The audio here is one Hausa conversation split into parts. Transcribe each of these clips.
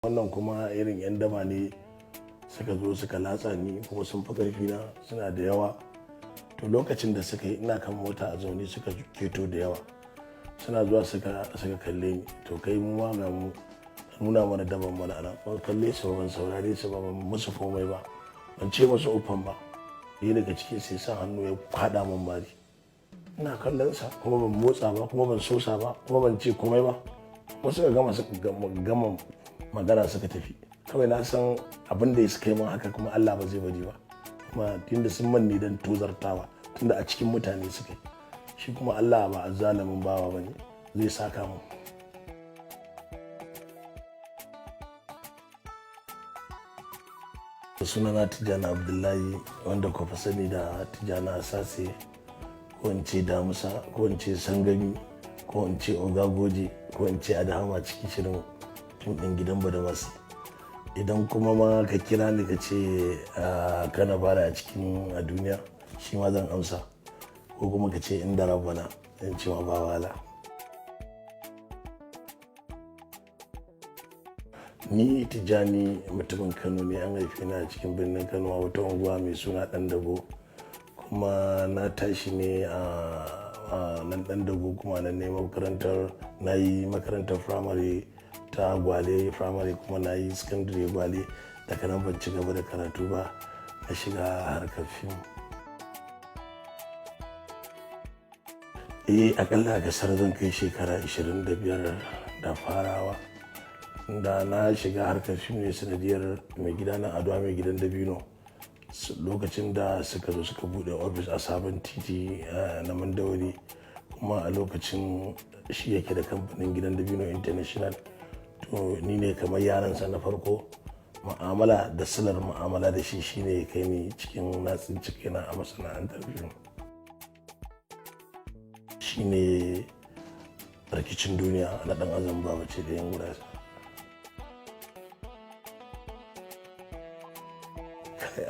Wannan kuma irin 'yan daba ne suka zo suka latsa ni kuma sun fi ƙarfi na suna da yawa. To lokacin da suka yi ina kan mota a zaune suka keto da yawa. Suna zuwa suka kalle ni. To kai mu ma ga mu nuna mana daban mana ana. Ban kalle su ba, ban saurare su ba, ban musu komai ba. Ban ce musu uffan ba. Ɗaya daga cikin sai sa hannu ya kwaɗa min mari. Ina kallon sa kuma ban motsa ba kuma ban sosa ba kuma ban ce komai ba. Kuma suka gama magana suka tafi. Kawai na san abin da ya suka yi min haka kuma Allah ba zai bari ba. Kuma tunda sun manni don tozartawa tunda a cikin mutane suka yi. Shi kuma Allah ba azzalimin bawa bane zai saka mu. Sunana Tijjani Abdullahi wanda kuka sani da Tijjani Asase ko in ce Damusa ko in ce Sangami ko in ce Ogagoji ko in ce Adahama cikin shirin fim ɗin gidan Badamasi. Idan kuma ma ka kira ni ka ce kana bara a cikin a duniya shi ma zan amsa ko kuma ka ce inda rabbana zan ce ma ba wahala. Ni Tijjani mutumin Kano ne, an haife ni a cikin birnin Kano a wata unguwa mai suna Ɗandago kuma na tashi ne a nan Ɗandago kuma nan ne makarantar na yi makarantar firamare ta Gwale firamare kuma na yi secondary Gwale. Daga nan ban ci gaba da karatu ba na shiga harkar fim. Akalla a kasar zan kai shekara 25 da farawa. Da na shiga harkar fim ne sanadiyar mai gida na Ado mai gidan Dabino lokacin da suka zo suka bude ofis a sabon titi na Mandawari kuma a lokacin shi yake da kamfanin gidan Dabino International. To ni ne kamar yaransa na farko. Ma'amala da silar ma'amala da shi shine ya kai ni cikin natsin cikina a masana'antar fim. Shine rikicin duniya na ɗan azan babace da yan gurasa.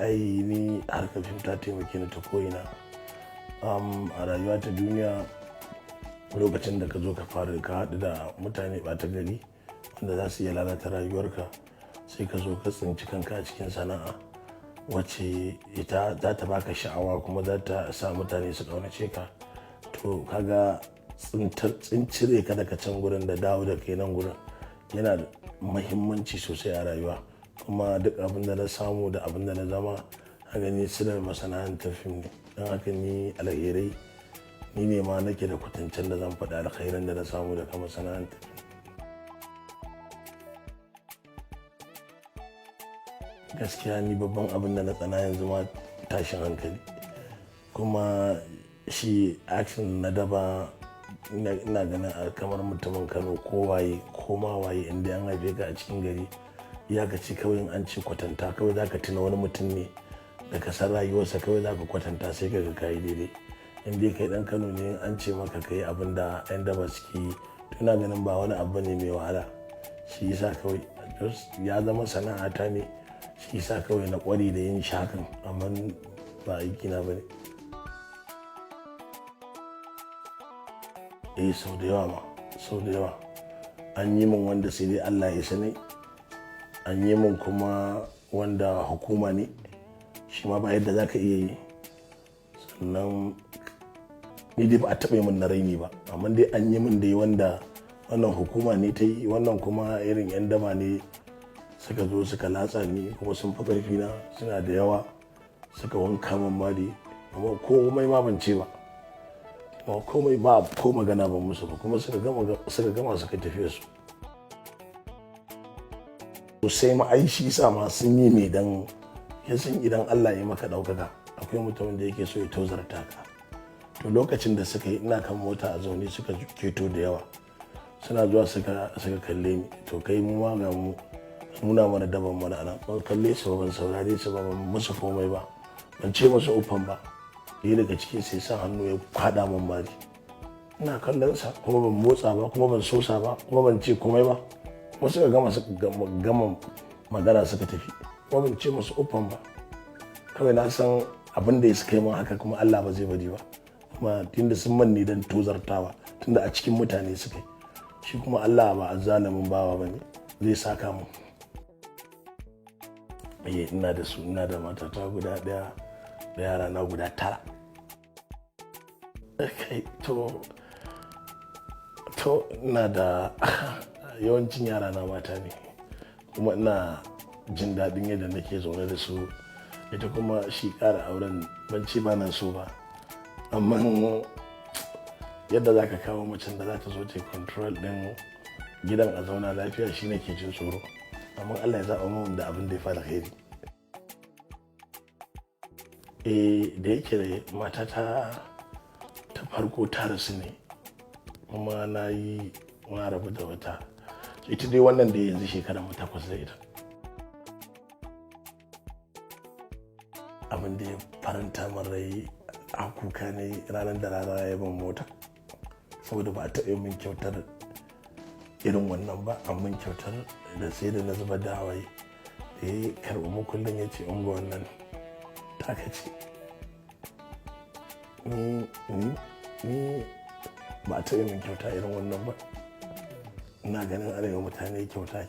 Ai ni harkar fim ta taimake ni ta ko'ina a rayuwa ta duniya. Lokacin da ka zo ka fara ka haɗu da mutane ɓata gari wanda za su iya lalata rayuwarka sai ka zo ka tsinci kanka a cikin sana'a wacce ita za ta baka sha'awa kuma za ta sa mutane su ƙaunace ka. To kaga tsincire ka daga can gurin da dawo da kai nan gurin yana da muhimmanci sosai a rayuwa. Kuma duk abin da na samu da abin da na zama a gani silar masana'antar fim ne. Don haka ni alherai ni ne ma nake da kwatancen da zan faɗa alkhairan da na samu daga masana'antar fim. Gaskiya ni babban abin da na tsana yanzu ma tashin hankali. Kuma shi action na daba ina ganin kamar mutumin Kano ko waye ko ma waye inda an haife ka a cikin gari ya ka ci kawai an ce kwatanta kawai za ka tuna wani mutum ne da ka san rayuwarsa kawai za ka kwatanta sai ka ga kayi daidai. In dai kai dan Kano ne an ce maka kai abin da 'yan daba suke yi to ina ganin ba wani abu ne mai wahala. Shi yasa kawai ya zama sana'ata ne shi yasa kawai na ƙware da yin shakan amma ba aikina ba ne. Sau da yawa an yi min wanda sai dai Allah ya sani. An yi min kuma wanda hukuma ne shi ma ba yadda za ka iya yi. Sannan ni dai ba a taɓa min na raini ba amma dai an yi min dai wanda wannan hukuma ne ta yi wannan kuma irin 'yan daba ne suka zo suka latsa ni kuma sun fi ƙarfi na suna da yawa suka wanka min mari amma komai ma ban ce ba. Komai ba ko magana ban musu ba kuma suka gama suka tafiya su. Sai ma ai shi sa ma sun yi ne dan ya san idan Allah ya maka ɗaukaka akwai mutumin da yake so ya tozarta ka. To lokacin da suka yi ina kan mota a zaune suka keto da yawa. Suna zuwa suka kalle ni. To kai mu ma ga mu nuna mana daban mana ana. Ban kalle su ba, ban saurare su ba, ban musu komai ba. Ban ce musu uffan ba. Ɗaya daga cikin sai sa hannu ya kwaɗa min mari. Ina kallon sa kuma ban motsa ba kuma ban sosa ba kuma ban ce komai ba. Kuma suka gama magana suka tafi. Kuma ban ce musu uffan ba. Kawai na san abin da ya suka yi min haka kuma Allah ba zai bari ba. Kuma tunda sun manni don tozartawa tunda a cikin mutane suka yi. Shi kuma Allah ba azzalimin bawa bane zai saka mu. ina da su, ina da matata guda ɗaya da yara na guda 9. Kai to ina da yawancin yara na mata ne, kuma ina jin daɗin yadda nake zaune da su. Ita kuma shi ƙara auren ban ce ba nan so ba, amma yadda za ka kawo macen da za ta zo ta control ɗin gidan a zauna lafiya shi nake jin tsoro, amma Allah ya zaɓa mun da abin da ya fara alheri. Da yake matata ta farko ta rasu ne, kuma na rabu da wata. Ita dai wannan da yanzu shekara mu 8 da ita. Abin da ya faranta min rai a kuka ne ranar da rana ya ban mota, saboda ba a taɓa min kyautar irin wannan ba, amma kyautar da sai da na zuba da hawaye. Da ya karɓi makullin ya ce ungo wannan taka ce. Ni ba a taɓa min kyauta irin wannan ba. Ina ganin ana yi wa mutane kyauta.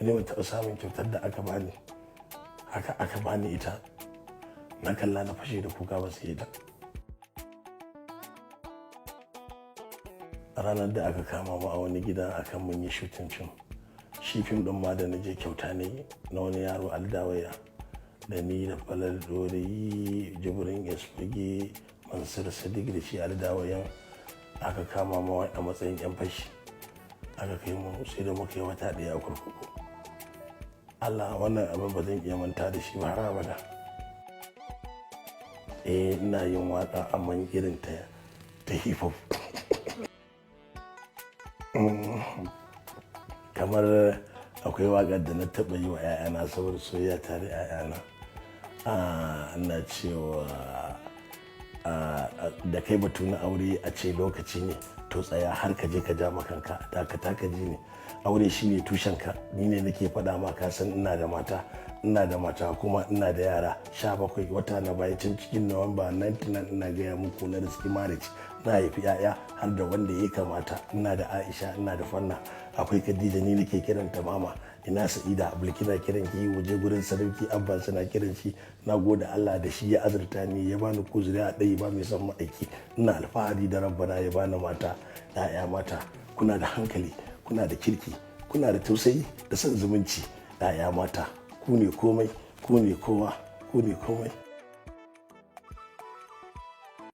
Ni ban taɓa samun kyautar da aka bani haka aka bani ita. Na kalla na fashe da kuka ba sai ita. Ranar da aka kama mu a wani gida akan mun yi shooting fim. Shi fim ɗin ma da na je kyauta ne na wani yaro Aldawaya, da ni da Falal Dori, Jibrin Esfage, Mansur Sadiq da shi Aldawayan aka kama mu a matsayin 'yan fashi. Aka kai mu sai da muka yi wata 1 a kurkuku. Allah, wannan abin ba zan iya manta da shi ba har abada. Ina yin waka amma irin ta hip hop. Kamar akwai waƙar da na taɓa yi wa 'ya'yana saboda soyayya tare 'ya'yana. Ina cewa da kai batu na aure a ce lokaci ne, to tsaya har ka je ka ja makanka, dakata ka ji ne. Aure shine tushenka. Ni ne nake faɗa ma, ka san ina da mata kuma ina da yara 17. Wata na baya can cikin Nuwamba 99 ina gaya muku na riski marriage. Na haifi 'ya'ya har da wanda ya kamata. Ina da Aisha, ina da Fanna, akwai Khadija ni nake kiranta mama. Ina Sa'ida, Abulkina kiran ki waje gurin Sadauki Abba suna kiran shi. Na gode Allah da shi ya azurta ni, ya bani kuzuri a ɗaya ba mai son ma'aiki. Ina alfahari da Rabbana ya bani mata, 'ya'ya mata. Kuna da hankali, kuna da kirki, kuna da tausayi da son zumunci. 'Ya'ya mata, ku ne komai, ku ne kowa, ku ne komai.